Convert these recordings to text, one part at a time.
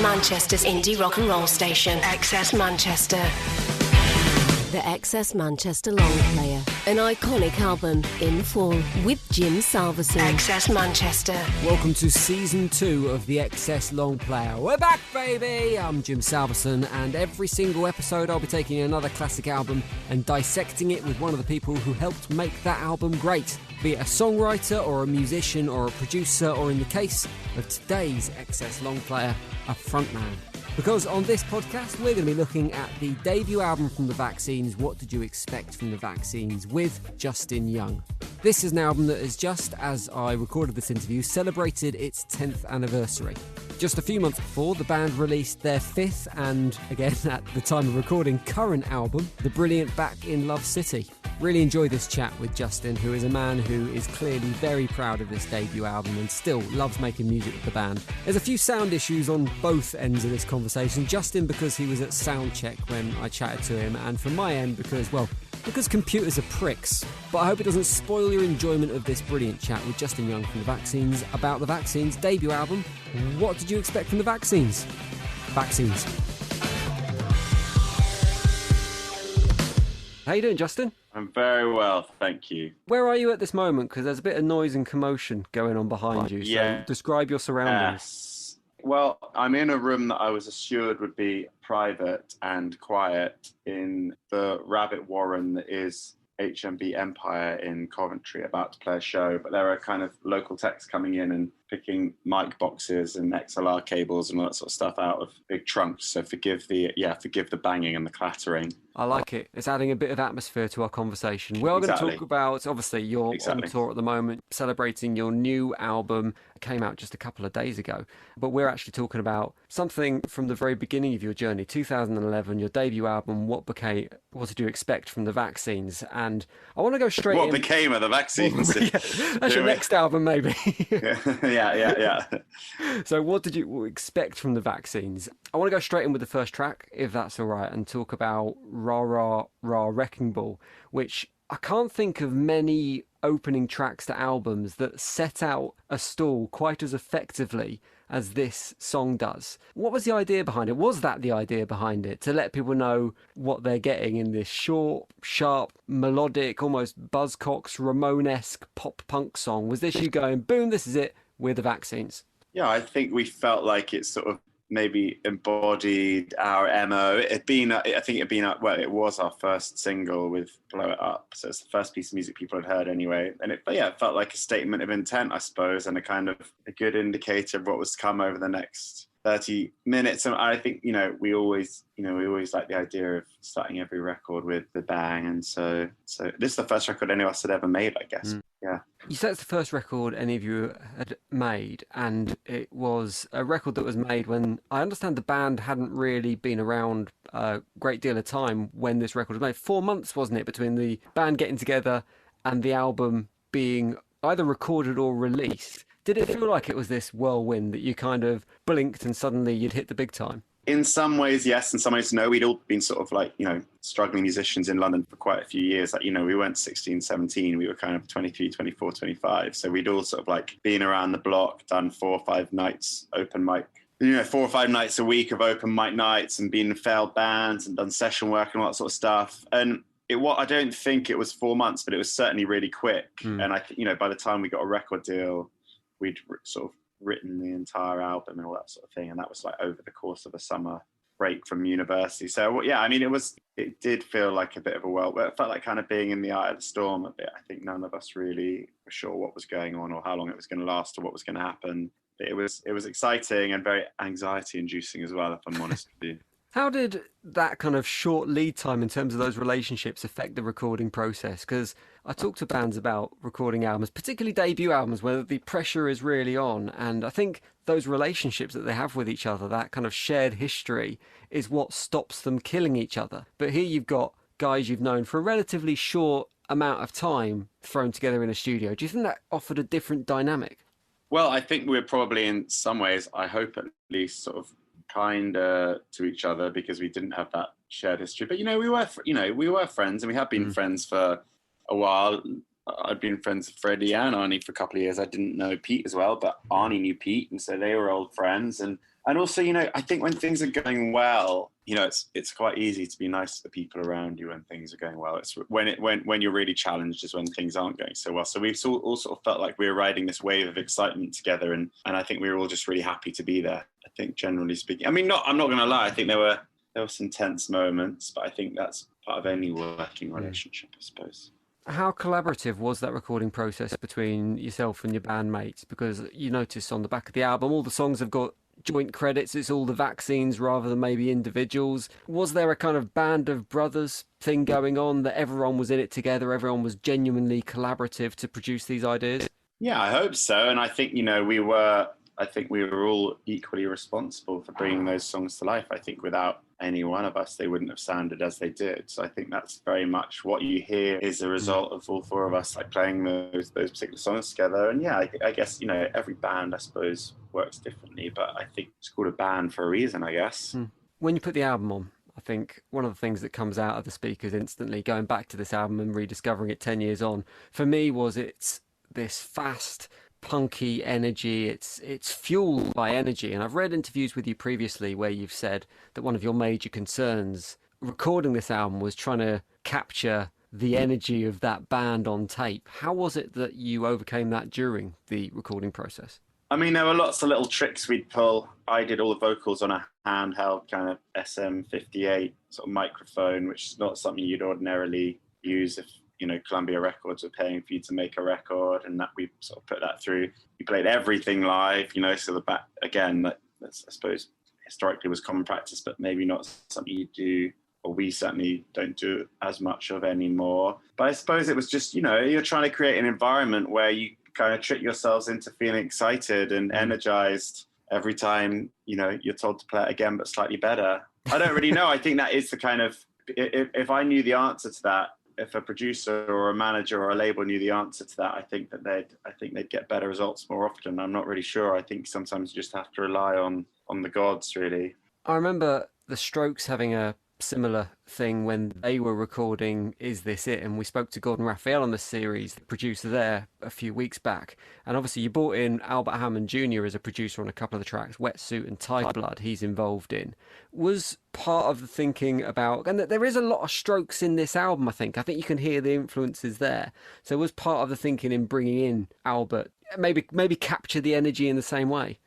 Manchester's indie rock and roll station, XS Manchester. The XS Manchester Long Player, an iconic album in full with Jim Salverson. XS Manchester. Welcome to Season 2 of the XS Long Player. We're back, baby! I'm Jim Salverson, and every single episode I'll be taking another classic album and dissecting it with one of the people who helped make that album great. Be it a songwriter or a musician or a producer, or in the case of today's XS Long Player, a frontman. Because on this podcast, we're going to be looking at the debut album from the Vaccines, What Did You Expect from the Vaccines, with Justin Young. This is an album that has just, as I recorded this interview, celebrated its 10th anniversary. Just a few months before, the band released their fifth and, again at the time of recording, current album, the brilliant Back in Love City. Really enjoyed this chat with Justin, who is a man who is clearly very proud of this debut album and still loves making music with the band. There's a few sound issues on both ends of this conversation. Justin because he was at soundcheck when I chatted to him, and from my end because computers are pricks. But I hope it doesn't spoil your enjoyment of this brilliant chat with Justin Young from the Vaccines about the Vaccines' debut album. What did you expect from the Vaccines? Vaccines. How you doing, Justin? I'm very well, thank you. Where are you at this moment? Because there's a bit of noise and commotion going on behind you. So describe your surroundings. Yes. Well, I'm in a room that I was assured would be private and quiet in the rabbit warren that is HMB Empire in Coventry, about to play a show. But there are kind of local techs coming in and picking mic boxes and XLR cables and all that sort of stuff out of big trunks. So forgive the banging and the clattering. I like it. It's adding a bit of atmosphere to our conversation. We are going to talk about, obviously, you're on tour at the moment, celebrating your new album. It came out just a couple of days ago. But we're actually talking about something from the very beginning of your journey, 2011, your debut album, What Did You Expect from the Vaccines? And I want to go straight What became of the Vaccines? That's your next album, maybe. Yeah. So what did you expect from the Vaccines? I want to go straight in with the first track, if that's all right, and talk about Rah Rah Rah Wrecking Ball, which I can't think of many opening tracks to albums that set out a stall quite as effectively as this song does. What was the idea behind it? Was that the idea behind it? To let people know what they're getting in this short, sharp, melodic, almost Buzzcocks, Ramone-esque pop-punk song? Was this you going, boom, this is it, we're the Vaccines? Yeah, I think we felt like it sort of maybe embodied our MO. It was our first single with Blow It Up. So it's the first piece of music people had heard anyway. And it felt like a statement of intent, I suppose, and a kind of a good indicator of what was to come over the next 30 minutes. And I think, we always like the idea of starting every record with the bang. And so this is the first record any of us had ever made, I guess. Yeah. You said it's the first record any of you had made, and it was a record that was made when I understand the band hadn't really been around a great deal of time when this record was made. 4 months, wasn't it, between the band getting together and the album being either recorded or released? Did it feel like it was this whirlwind that you kind of blinked and suddenly you'd hit the big time? In some ways, yes. In some ways, no. We'd all been sort of like, struggling musicians in London for quite a few years. Like, we weren't 16, 17. We were kind of 23, 24, 25. So we'd all sort of like been around the block, done 4 or 5 nights open mic, 4 or 5 nights a week of open mic nights, and been in failed bands and done session work and all that sort of stuff. And I don't think it was 4 months, but it was certainly really quick. And I think, by the time we got a record deal, we'd sort of written the entire album and all that sort of thing, and that was like over the course of a summer break from university. So it did feel like a bit of a whirlwind. It felt like kind of being in the eye of the storm a bit. I think none of us really were sure what was going on or how long it was going to last or what was going to happen. But it was exciting and very anxiety inducing as well, if I'm honest with you. How did that kind of short lead time in terms of those relationships affect the recording process? Because I talk to bands about recording albums, particularly debut albums, where the pressure is really on. And I think those relationships that they have with each other, that kind of shared history, is what stops them killing each other. But here you've got guys you've known for a relatively short amount of time thrown together in a studio. Do you think that offered a different dynamic? Well, I think we're probably in some ways, I hope at least, sort of kinder to each other because we didn't have that shared history. But we were friends, and we have been friends for a while. I'd been friends with Freddie and Arnie for a couple of years. I didn't know Pete as well, but Arnie knew Pete, and so they were old friends. And also, you know, I think when things are going well, you know, it's quite easy to be nice to the people around you when things are going well. It's when you're really challenged is when things aren't going so well. So we've all sort of felt like we were riding this wave of excitement together, and I think we were all just really happy to be there. I think generally speaking, I mean, I'm not going to lie. I think there were some tense moments, but I think that's part of any working relationship, I suppose. How collaborative was that recording process between yourself and your bandmates? Because you notice on the back of the album, all the songs have got joint credits. It's all the vaccines rather than maybe individuals. Was there a kind of band of brothers thing going on, that everyone was in it together, everyone was genuinely collaborative to produce these ideas? Yeah, I hope so. And I think, you know, we were all equally responsible for bringing those songs to life. I think without any one of us, they wouldn't have sounded as they did. So I think that's very much what you hear is a result of all four of us like playing those particular songs together. And yeah, I guess, you know, every band, I suppose, works differently, but I think it's called a band for a reason, I guess. When you put the album on, I think one of the things that comes out of the speakers instantly, going back to this album and rediscovering it 10 years on, for me was it's this fast, punky energy. It's fueled by energy. And I've read interviews with you previously where you've said that one of your major concerns recording this album was trying to capture the energy of that band on tape. How was it that you overcame that during the recording process? I mean, there were lots of little tricks we'd pull. I did all the vocals on a handheld kind of SM58 sort of microphone, which is not something you'd ordinarily use if, you know, Columbia Records were paying for you to make a record, and that we sort of put that through. We played everything live, you know, so the back, again, that's, I suppose, historically was common practice, but maybe not something you do, or we certainly don't do as much of anymore. But I suppose it was just, you know, you're trying to create an environment where you kind of trick yourselves into feeling excited and energized every time, you know, you're told to play it again, but slightly better. I don't really know. I think that is the kind of, if I knew the answer to that, if a producer or a manager or a label knew the answer to that, I think they'd get better results more often. I'm not really sure. I think sometimes you just have to rely on the gods, really. I remember the Strokes having a similar thing when they were recording Is This It? And we spoke to Gordon Raphael on the series, the producer there, a few weeks back. And obviously you brought in Albert Hammond Jr. as a producer on a couple of the tracks, Wetsuit and Tiger Blood he's involved in. Was part of the thinking about, and there is a lot of Strokes in this album, I think you can hear the influences there. So was part of the thinking in bringing in Albert, maybe capture the energy in the same way?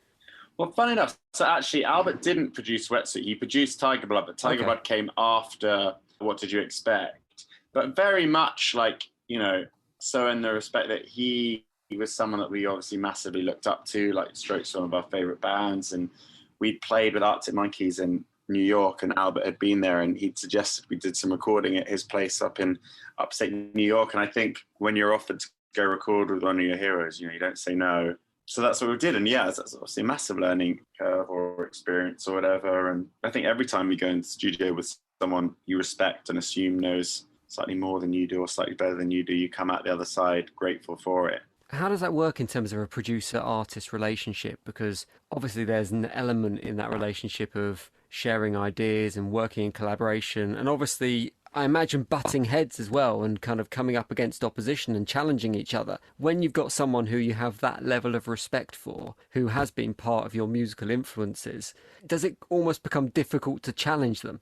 Well, funny enough, so actually Albert didn't produce Wetsuit. He produced Tiger Blood, but Tiger Blood came after What Did You Expect? But very much like, you know, so in the respect that he was someone that we obviously massively looked up to, like Strokes, one of our favourite bands. And we'd played with Arctic Monkeys in New York, and Albert had been there, and he'd suggested we did some recording at his place up in upstate New York. And I think when you're offered to go record with one of your heroes, you know, you don't say no. So that's what we did. And yeah, that's obviously a massive learning curve or experience or whatever. And I think every time you go into the studio with someone you respect and assume knows slightly more than you do or slightly better than you do, you come out the other side grateful for it. How does that work in terms of a producer-artist relationship? Because obviously there's an element in that relationship of sharing ideas and working in collaboration. And obviously, I imagine butting heads as well and kind of coming up against opposition and challenging each other. When you've got someone who you have that level of respect for, who has been part of your musical influences, does it almost become difficult to challenge them?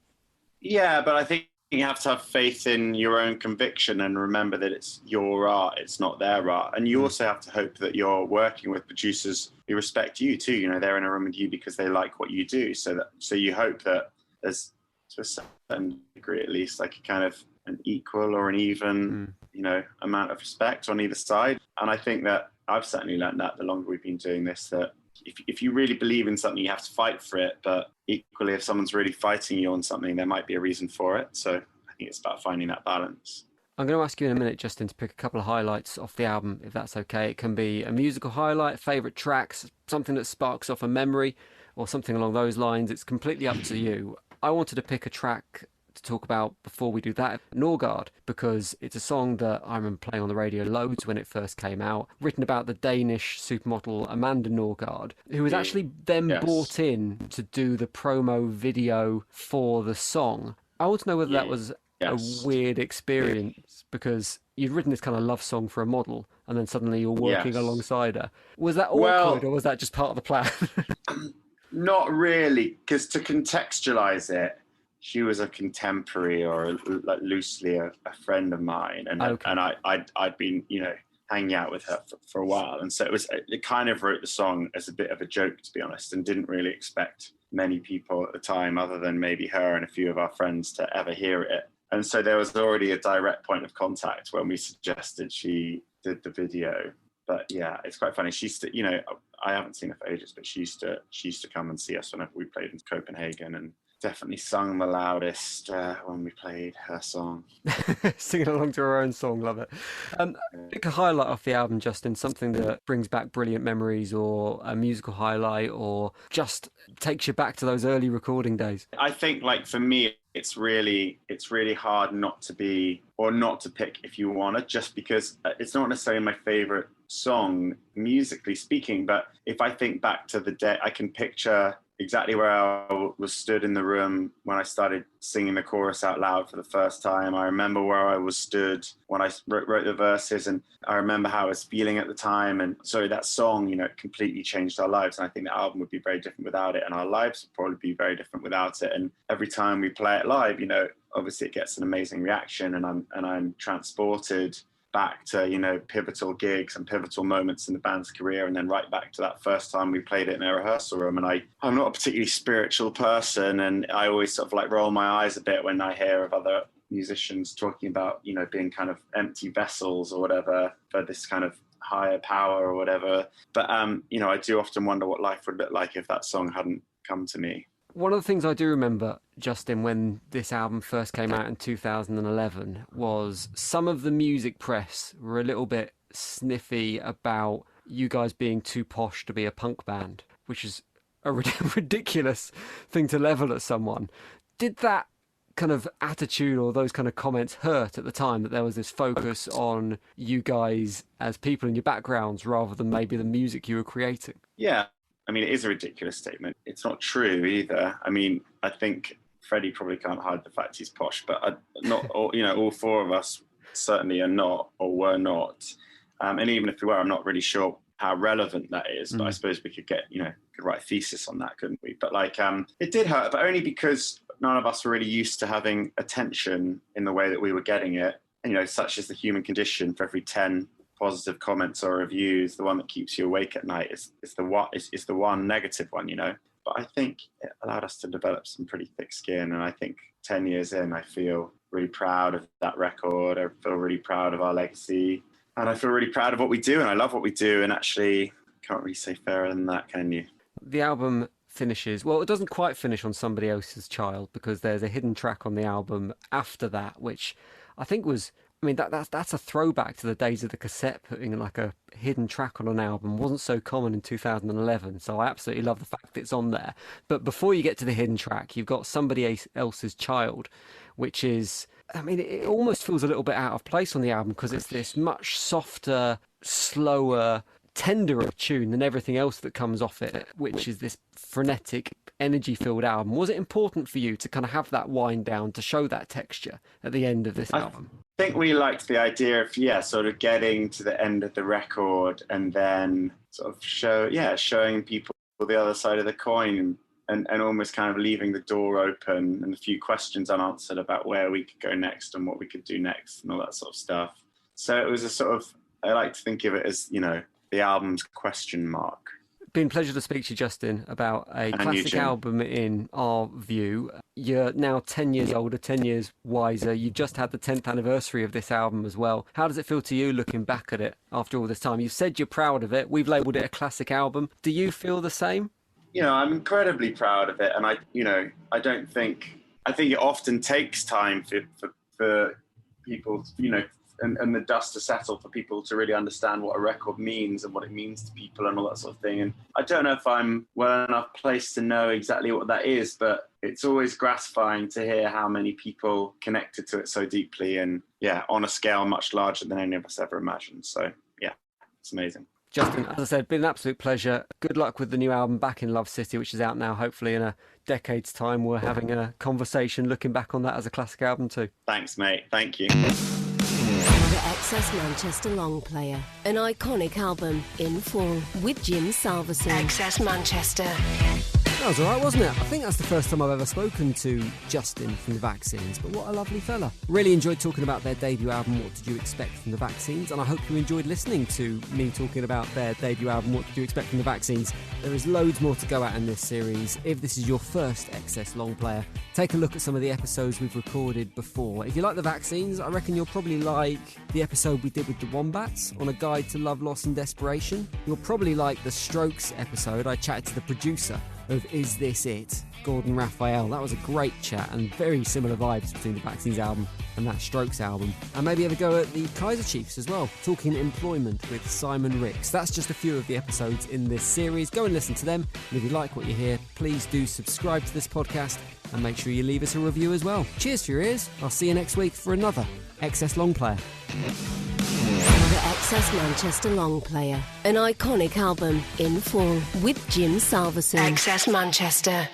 Yeah, but I think you have to have faith in your own conviction and remember that it's your art, it's not their art. And you also have to hope that you're working with producers who respect you too. You know, they're in a room with you because they like what you do. So you hope that there's, to a certain degree at least, like a kind of an equal or an even, you know, amount of respect on either side. And I think that I've certainly learned that the longer we've been doing this, that if you really believe in something, you have to fight for it. But equally, if someone's really fighting you on something, there might be a reason for it. So I think it's about finding that balance. I'm going to ask you in a minute, Justin, to pick a couple of highlights off the album, if that's okay. It can be a musical highlight, favourite tracks, something that sparks off a memory, or something along those lines. It's completely up to you. I wanted to pick a track to talk about before we do that, Norgard, because it's a song that I remember playing on the radio loads when it first came out, written about the Danish supermodel Amanda Norgard, who was actually then brought in to do the promo video for the song. I want to know whether that was a Yes. weird experience because you'd written this kind of love song for a model and then suddenly you're working Yes. alongside her. Was that awkward Well, or was that just part of the plan? not really, because to contextualize it, she was a contemporary or like loosely a friend of mine, and Okay. and I'd been hanging out with her for a while, and so it kind of wrote the song as a bit of a joke, to be honest, and didn't really expect many people at the time, other than maybe her and a few of our friends, to ever hear it. And so there was already a direct point of contact when we suggested she did the video. But yeah, it's quite funny. She used to, I haven't seen her for ages, but she used to come and see us whenever we played in Copenhagen, and definitely sung the loudest when we played her song. Singing along to her own song, love it. Pick a highlight off the album, Justin, something that brings back brilliant memories or a musical highlight or just takes you back to those early recording days. I think, like, for me, it's really hard not to pick if you want to, just because it's not necessarily my favorite song musically speaking, but if I think back to the day, I can picture exactly where I was stood in the room when I started singing the chorus out loud for the first time. I remember where I was stood when I wrote the verses, and I remember how I was feeling at the time. And so that song, completely changed our lives. And I think the album would be very different without it, and our lives would probably be very different without it. And every time we play it live, obviously it gets an amazing reaction, and I'm transported back to pivotal gigs and pivotal moments in the band's career, and then right back to that first time we played it in a rehearsal room. And I'm not a particularly spiritual person, and I always sort of like roll my eyes a bit when I hear of other musicians talking about being kind of empty vessels or whatever for this kind of higher power or whatever. But I do often wonder what life would look like if that song hadn't come to me. One of the things I do remember, Justin, when this album first came out in 2011 was some of the music press were a little bit sniffy about you guys being too posh to be a punk band, which is a ridiculous thing to level at someone. Did that kind of attitude or those kind of comments hurt at the time, that there was this focus on you guys as people and your backgrounds rather than maybe the music you were creating? Yeah. I mean, it is a ridiculous statement. It's not true either. I mean, I think Freddie probably can't hide the fact he's posh, but not all, all four of us certainly are not or were not. And even if we were, I'm not really sure how relevant that is, but I suppose we could could write a thesis on that, couldn't we? But it did hurt, but only because none of us were really used to having attention in the way that we were getting it. And, such as the human condition. For every 10 positive comments or reviews, the one that keeps you awake at night is the one negative one, But I think it allowed us to develop some pretty thick skin, and I think 10 years in, I feel really proud of that record. I feel really proud of our legacy, and I feel really proud of what we do, and I love what we do, and actually can't really say fairer than that, can you? The album finishes, well, it doesn't quite finish on Somebody Else's Child, because there's a hidden track on the album after that, which I think was, that's a throwback to the days of the cassette. Putting like a hidden track on an album wasn't so common in 2011, so I absolutely love the fact that it's on there. But before you get to the hidden track, you've got Somebody Else's Child, which is, it almost feels a little bit out of place on the album because it's this much softer, slower, tenderer tune than everything else that comes off it, which is this frenetic, energy-filled album. Was it important for you to kind of have that wind down to show that texture at the end of this album? I think we liked the idea of, sort of getting to the end of the record and then sort of showing people the other side of the coin, and almost kind of leaving the door open and a few questions unanswered about where we could go next and what we could do next and all that sort of stuff. So it was a sort of, I like to think of it as, the album's question mark. Been a pleasure to speak to you, Justin, about a classic album in our view. You're now 10 years older, 10 years wiser. You've just had the 10th anniversary of this album as well. How does it feel to you looking back at it after all this time? You've said you're proud of it. We've labelled it a classic album. Do you feel the same? I'm incredibly proud of it. And I think it often takes time for people, and the dust to settle for people to really understand what a record means and what it means to people and all that sort of thing. And I don't know if I'm well enough placed to know exactly what that is, but it's always gratifying to hear how many people connected to it so deeply and, on a scale much larger than any of us ever imagined. So, it's amazing. Justin, as I said, been an absolute pleasure. Good luck with the new album, Back in Love City, which is out now. Hopefully in a decade's time, we're having a conversation looking back on that as a classic album too. Thanks, mate. Thank you. The Excess Manchester Long Player, an iconic album in full with Jim Salverson. Excess Manchester. That was all right, wasn't it? I think that's the first time I've ever spoken to Justin from the Vaccines, but what a lovely fella. Really enjoyed talking about their debut album, What Did You Expect from the Vaccines, and I hope you enjoyed listening to me talking about their debut album, What Did You Expect from the Vaccines. There is loads more to go at in this series. If this is your first Excess Long Player, take a look at some of the episodes we've recorded before. If you like the Vaccines, I reckon you'll probably like the episode we did with the Wombats on a guide to love, loss and desperation. You'll probably like the Strokes episode. I chatted to the producer of Is This It?, Gordon Raphael. That was a great chat and very similar vibes between the Vaccines album and that Strokes album. And maybe have a go at the Kaiser Chiefs as well, talking employment with Simon Ricks. That's just a few of the episodes in this series. Go and listen to them. And if you like what you hear, please do subscribe to this podcast and make sure you leave us a review as well. Cheers for your ears. I'll see you next week for another Excess Long Player. The Excess Manchester Long Player, an iconic album in full with Jim Salverson. Excess Manchester.